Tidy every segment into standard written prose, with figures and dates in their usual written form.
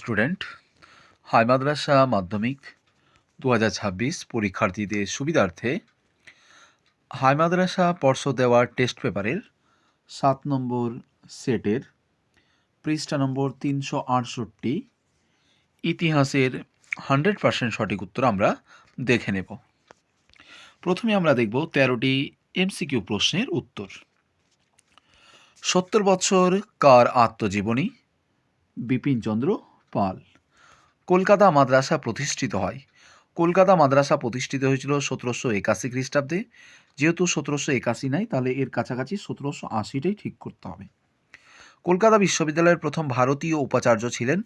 Student, high মাদ্রাসা মাধ্যমিক 2026 পরীক্ষার্থীদের সুবিধার্থে হাই মাদ্রাসা পর্ষদ দেওয়া টেস্ট পেপারের 7 নম্বর সেটের পৃষ্ঠা নম্বর 368 ইতিহাসের 100% সঠিক উত্তর আমরা দেখে নেব। প্রথমে আমরা দেখব 13টি এমসিকিউ প্রশ্নের উত্তর। 70 বছর কার আত্মজীবনী? বিপিনচন্দ্র পাল। কলকাতা মাদ্রাসা প্রতিষ্ঠিত হয়। কলকাতা মাদ্রাসা প্রতিষ্ঠিত হয়েছিল 1781 খ্রিস্টাব্দে। যেহেতু 1781 নাই, তাহলে এর কাছাকাছি 1780টাই ঠিক করতে হবে। কলকাতা বিশ্ববিদ্যালয়ের প্রথম ভারতীয় উপাচার্য ছিলেন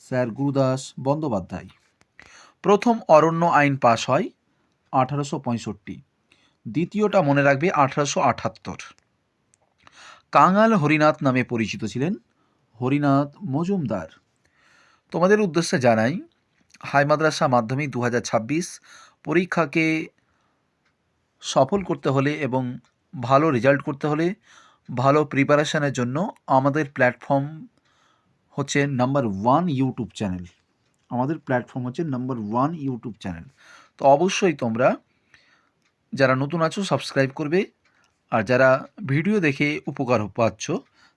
স্যার গুরুদাস বন্দ্যোপাধ্যায়। প্রথম অরণ্য আইন পাশ হয় 1865। দ্বিতীয়টা মনে রাখবে 1878। কাঙাল হরিনাথ নামে পরিচিত ছিলেন হরিনাথ মজুমদার। তোমাদের উদ্দেশ্যে জানাই, হাই মাদ্রাসা মাধ্যমিক 2026 পরীক্ষাকে সফল করতে হলে এবং ভালো রেজাল্ট করতে হলে, ভালো প্রিপারেশনের জন্য আমাদের প্ল্যাটফর্ম হচ্ছে নাম্বার 1 ইউটিউব চ্যানেল। আমাদের প্ল্যাটফর্ম হচ্ছে নাম্বার 1 ইউটিউব চ্যানেল। তো অবশ্যই তোমরা যারা নতুন আছো সাবস্ক্রাইব করবে, আর যারা ভিডিও দেখে উপকার পাচ্ছ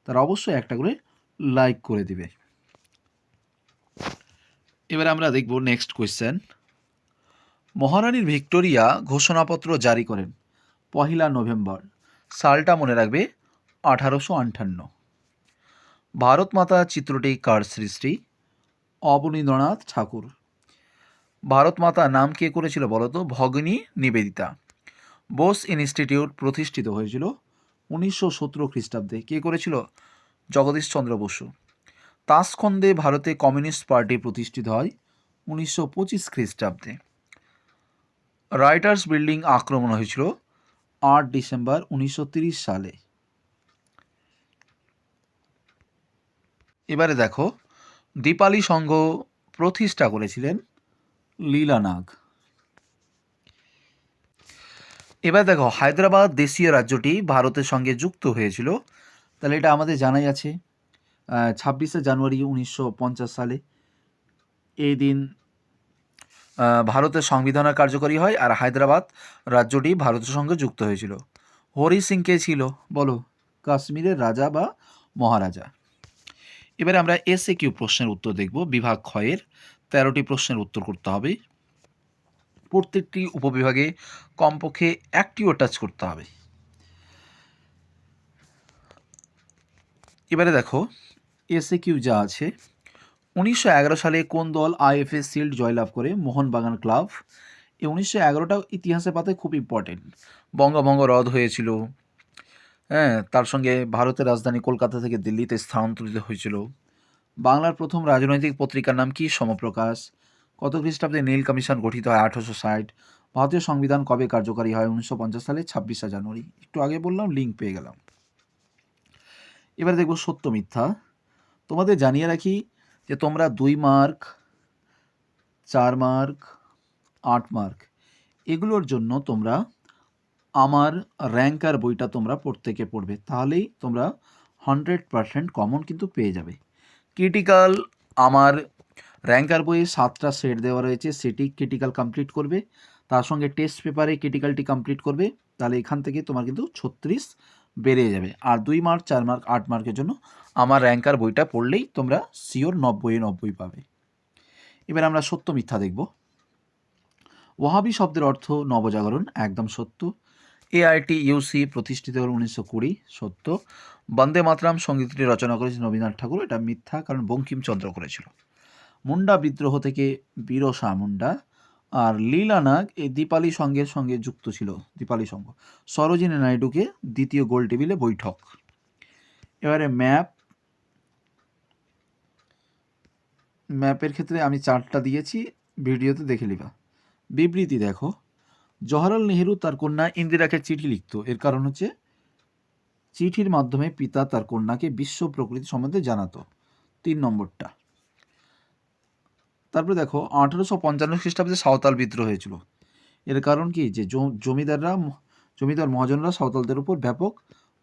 তারা অবশ্যই একটা করে লাইক করে দিবে। এবার আমরা দেখব নেক্সট কোয়েশ্চেন। মহারানী ভিক্টোরিয়া ঘোষণাপত্র জারি করেন 1 নভেম্বর। সালটা মনে রাখবে 1858। ভারত মাতা চিত্রটি কার সৃষ্টি? অবনীন্দ্রনাথ ঠাকুর। ভারত মাতা নাম কে করেছিল বলতো? ভগিনী নিবেদিতা। বোস ইনস্টিটিউট প্রতিষ্ঠিত হয়েছিল 1917 খ্রিস্টাব্দে। কে করেছিল? জগদীশচন্দ্র বসু। তাসখন্দে ভারতে কমিউনিস্ট পার্টি প্রতিষ্ঠিত হয় 1925 খ্রিস্টাব্দে। রাইটার্স বিল্ডিং আক্রমণ হয়েছিল 8 ডিসেম্বর 1930 সালে। এবারে দেখো, দীপালি সংঘ প্রতিষ্ঠা করেছিলেন লীলা নাগ। এবার দেখো, হায়দ্রাবাদ দেশীয় রাজ্যটি ভারতের সঙ্গে যুক্ত হয়েছিল, তাহলে এটা আমাদের জানাই আছে 26শে জানুয়ারি 1950 সালে। এই দিন ভারতের সংবিধান কার্যকরী হয়, আর হায়দ্রাবাদ রাজ্যটি ভারতের সঙ্গে যুক্ত হয়েছিল। হরি সিং কে ছিল বলো? কাশ্মীরের রাজা বা মহারাজা। এবারে আমরা এসএকিউ প্রশ্নের উত্তর দেখব। বিভাগ ক্ষয়ের 13টি প্রশ্নের উত্তর করতে হবে। প্রত্যেকটি উপবিভাগে কমপক্ষে একটিও টাচ করতে হবে। এবারে দেখো, এসএকিউ যা আছে, 1911 সালে কোন দল আইএফএ শিল্ড জয়লাভ করে? মোহনবাগান ক্লাব। এই 1911টাও ইতিহাসের পাতায় খুব ইম্পর্টেন্ট। বঙ্গভঙ্গ রদ হয়েছিল, হ্যাঁ, তার সঙ্গে ভারতের রাজধানী কলকাতা থেকে দিল্লিতে স্থানান্তরিত হয়েছিল। বাংলার প্রথম রাজনৈতিক পত্রিকার নাম কি? সমপ্রকাশ। কত খ্রিস্টাব্দে নীল কমিশন গঠিত হয়? 1860। ভারতীয় সংবিধান কবে কার্যকারী হয়? 1950 সালে 26শে জানুয়ারি। একটু আগে বললাম, লিঙ্ক পেয়ে গেলাম। এবারে দেখব সত্য মিথ্যা। তোমাদের জানিয়ে রাখি যে তোমরা 2 মার্ক, 4 মার্ক, 8 মার্ক এগুলোর জন্য তোমরা আমার র্যাঙ্কার বইটা তোমরা প্রত্যেকে পড়বে, তাহলেই তোমরা 100% কমন কিন্তু পেয়ে যাবে। ক্রিটিক্যাল আমার র্যাঙ্কার বইয়ে 7টা সেট দেওয়া রয়েছে, সেটি ক্রিটিক্যাল কমপ্লিট করবে, তার সঙ্গে টেস্ট পেপারে ক্রিটিক্যালটি কমপ্লিট করবে, তাহলে এখান থেকে তোমার কিন্তু 36 বেড়ে যাবে। আর 2 মার্ক, 4 মার্ক, 8 মার্কের জন্য আমার র্যাঙ্কার বইটা পড়লেই তোমরা শিওর 90-90 পাবে। এবার আমরা সত্য মিথ্যা দেখব। ওয়াহাবি শব্দের অর্থ নবজাগরণ, একদম সত্য। AITUC প্রতিষ্ঠিত হল 1920, সত্য। বন্দে মাতরম সঙ্গীতটি রচনা করেছেন রবীন্দ্রনাথ ঠাকুর, এটা মিথ্যা, কারণ বঙ্কিমচন্দ্র করেছিল। মুন্ডা বিদ্রোহ থেকে বীরসা মুন্ডা। আর লীলা নাগ এই দীপালি সংঘের সঙ্গে যুক্ত ছিল, দীপালি সংঘ। সরোজিনী নাইডুকে দ্বিতীয় গোল টেবিলে বৈঠক। এবারে ম্যাপের ক্ষেত্রে আমি 4টা দিয়েছি, ভিডিওতে দেখে নিবা। বিবৃতি দেখো, জওহরলাল নেহেরু তার কন্যা ইন্দিরাকে চিঠি লিখত, এর কারণ হচ্ছে চিঠির মাধ্যমে পিতা তার কন্যাকে বিশ্ব প্রকৃতি সম্বন্ধে জানাতো। 3 নম্বরটা। তারপরে দেখো, 1855 খ্রিস্টাব্দে সাঁওতাল বিদ্রোহ হয়েছিল, এর কারণ কি? যে জমিদার মহাজনরা সাঁওতালদের উপর ব্যাপক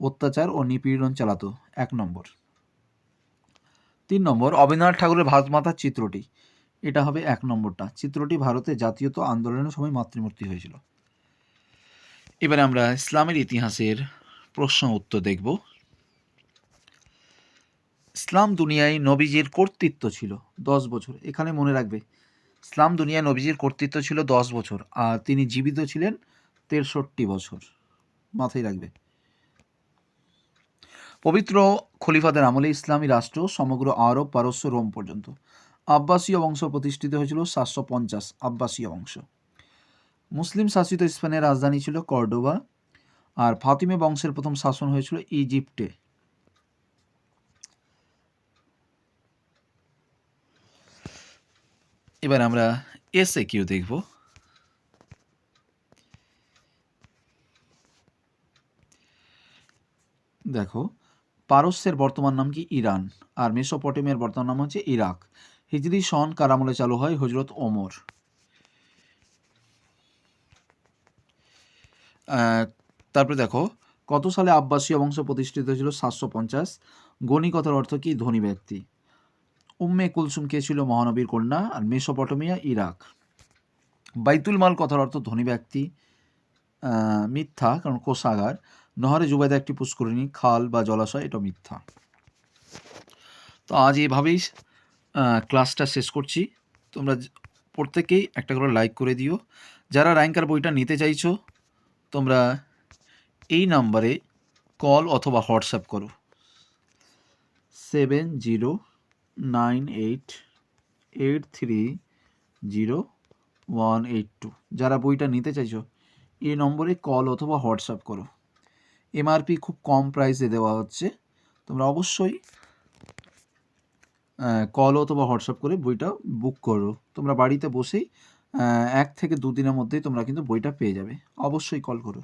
অত্যাচার ও নিপীড়ন চালাতো। 1 নম্বর। 3 নম্বর, অবনীন্দ্রনাথ ঠাকুরের ভারত মাতার চিত্রটি, এটা হবে 1 নম্বরটা। চিত্রটি ভারতের জাতীয়তা আন্দোলনের সময় মাতৃমূর্তি হয়েছিল। এবারে আমরা ইসলামের ইতিহাসের প্রশ্ন উত্তর দেখব। ইসলাম দুনিয়ায় নবীজির কর্তৃত্ব ছিল 10 বছর। এখানে মনে রাখবে, ইসলাম দুনিয়ায় নবীজির কর্তৃত্ব ছিল 10 বছর, আর তিনি জীবিত ছিলেন 63 বছর। মাথায় রাখবে। পবিত্র খলিফাদের আমলে ইসলামী রাষ্ট্র সমগ্র আরব, পারস্য, রোম পর্যন্ত। আব্বাসীয় বংশ প্রতিষ্ঠিত হয়েছিল 750 আব্বাসীয় বংশ। মুসলিম শাসিত স্পেনের রাজধানী ছিল কর্ডোবা, আর ফাতিমে বংশের প্রথম শাসন হয়েছিল ইজিপ্টে। এবার আমরা এসএকিউ দেখব। দেখো, পারস্যের বর্তমান নাম কি? ইরান। আর মেসোপটেমিয়ার বর্তমান নাম হচ্ছে ইরাক। হিজরি সন কার আমলে চালু হয়? হজরত ওমর। তারপরে দেখো, কত সালে আব্বাসীয় বংশ প্রতিষ্ঠিত হয়েছিল? 750। গণি কথার অর্থ কি? ধনী ব্যক্তি। উম্মে কুলসুম কে ছিল? মহানবীর কন্যা। আর মেসোপটেমিয়া ইরাক। বাইতুল মাল কথার অর্থ ধনী ব্যক্তি। মিথ্যা, কারণ কোষাগার। নহরে জুবাইদা একটি পুষ্করিণী, খাল বা জলাশয়, এটা মিথ্যা। তো আজ এভাবেই ক্লাসটা শেষ করছি। তোমরা প্রত্যেকেই একটা করে লাইক করে দিও। যারা র্যাঙ্কার বইটা নিতে চাইছো, তোমরা এই নাম্বারে কল অথবা হোয়াটসঅ্যাপ করো, 7098830182। যারা বইটা নিতে চাইছো, এই নম্বরে কল অথবা হোয়াটসঅ্যাপ করো। এমআরপি খুব কম প্রাইসে দেওয়া হচ্ছে। তোমরা অবশ্যই কল অথবা হোয়াটসঅ্যাপ করে বইটা বুক করো। তোমরা বাড়িতে বসেই 1 থেকে 2 দিনের মধ্যেই তোমরা কিন্তু বইটা পেয়ে যাবে। অবশ্যই কল করো।